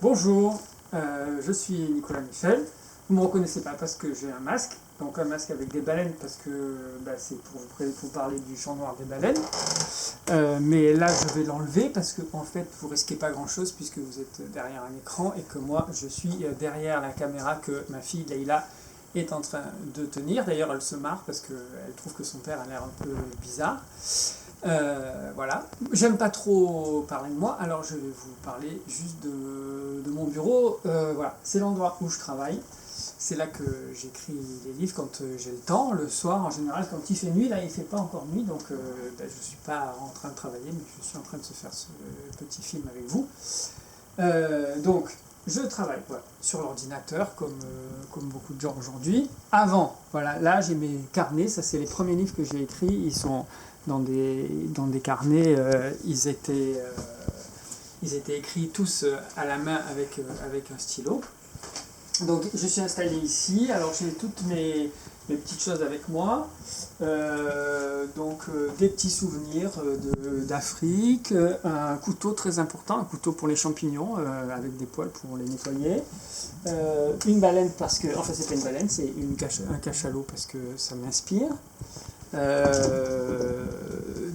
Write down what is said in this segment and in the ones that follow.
Bonjour, je suis Nicolas Michel. Vous ne me reconnaissez pas parce que j'ai un masque, donc un masque avec des baleines parce que c'est pour parler du champ noir des baleines. Mais là je vais l'enlever parce que en fait vous risquez pas grand chose puisque vous êtes derrière un écran et que moi je suis derrière la caméra que ma fille Leïla est en train de tenir. D'ailleurs elle se marre parce qu'elle trouve que son père a l'air un peu bizarre. Voilà, j'aime pas trop parler de moi, alors je vais vous parler juste de mon bureau. Voilà, c'est l'endroit où je travaille, c'est là que j'écris les livres quand j'ai le temps, le soir en général quand il fait nuit. Là il fait pas encore nuit, donc je suis pas en train de travailler, mais je suis en train de se faire ce petit film avec vous. Donc je travaille sur l'ordinateur comme beaucoup de gens aujourd'hui. Avant, voilà, là j'ai mes carnets, ça c'est les premiers livres que j'ai écrits, ils sont dans des carnets, ils étaient écrits tous à la main avec un stylo. Donc je suis installé ici, alors j'ai toutes mes petites choses avec moi, des petits souvenirs d'Afrique, un couteau très important, un couteau pour les champignons avec des poils pour les nettoyer, une baleine parce que, enfin c'est pas une baleine, c'est un cachalot parce que ça m'inspire.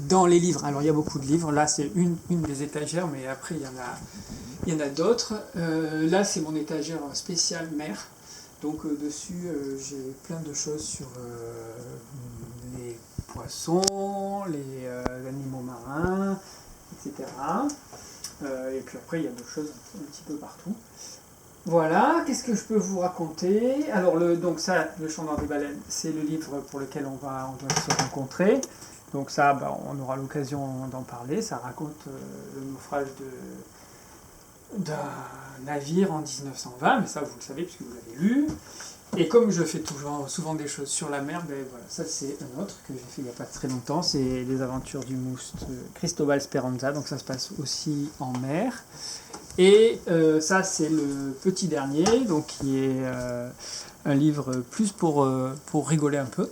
Dans les livres, alors il y a beaucoup de livres, là c'est une des étagères, mais après il y en a d'autres. Là c'est mon étagère spéciale mer, donc dessus j'ai plein de choses sur les poissons, les animaux marins, etc. Et puis après il y a d'autres choses un petit peu partout. Voilà, qu'est-ce que je peux vous raconter? Alors, donc ça, Le Chant noir des baleines, c'est le livre pour lequel on doit se rencontrer. Donc ça, on aura l'occasion d'en parler. Ça raconte le naufrage d'un navire en 1920, mais ça, vous le savez puisque vous l'avez lu. Et comme je fais souvent des choses sur la mer, voilà, ça c'est un autre que j'ai fait il n'y a pas très longtemps, c'est Les aventures du mousse Cristobal Speranza, donc ça se passe aussi en mer. Et ça c'est le petit dernier, donc qui est un livre plus pour rigoler un peu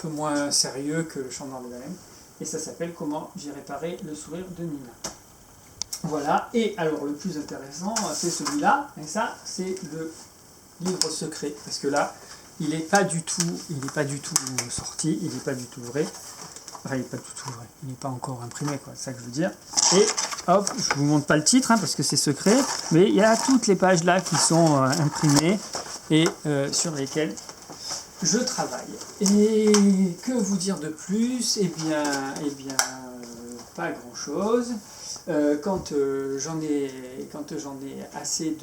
moins sérieux que Le Chant noir des baleines. Et ça s'appelle Comment j'ai réparé le sourire de Nina. Voilà, et alors le plus intéressant c'est celui-là, et ça c'est le livre secret, parce que là il n'est pas du tout sorti, il n'est pas du tout vrai. Enfin, il n'est pas du tout vrai, il n'est pas encore imprimé, quoi, c'est ça que je veux dire. Et hop, je vous montre pas le titre, parce que c'est secret, mais il y a toutes les pages là qui sont imprimées et sur lesquelles je travaille. Et que vous dire de plus? Eh bien, pas grand chose. Quand j'en ai assez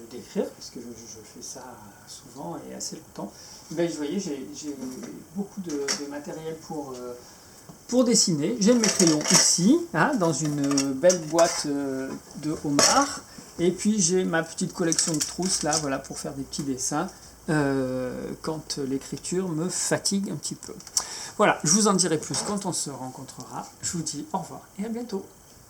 d'écrire, parce que je fais ça souvent et assez longtemps, vous voyez, j'ai beaucoup de matériel pour dessiner. J'ai mes crayons ici, dans une belle boîte de homard, et puis j'ai ma petite collection de trousses là, voilà, pour faire des petits dessins quand l'écriture me fatigue un petit peu. Voilà, je vous en dirai plus quand on se rencontrera. Je vous dis au revoir et à bientôt.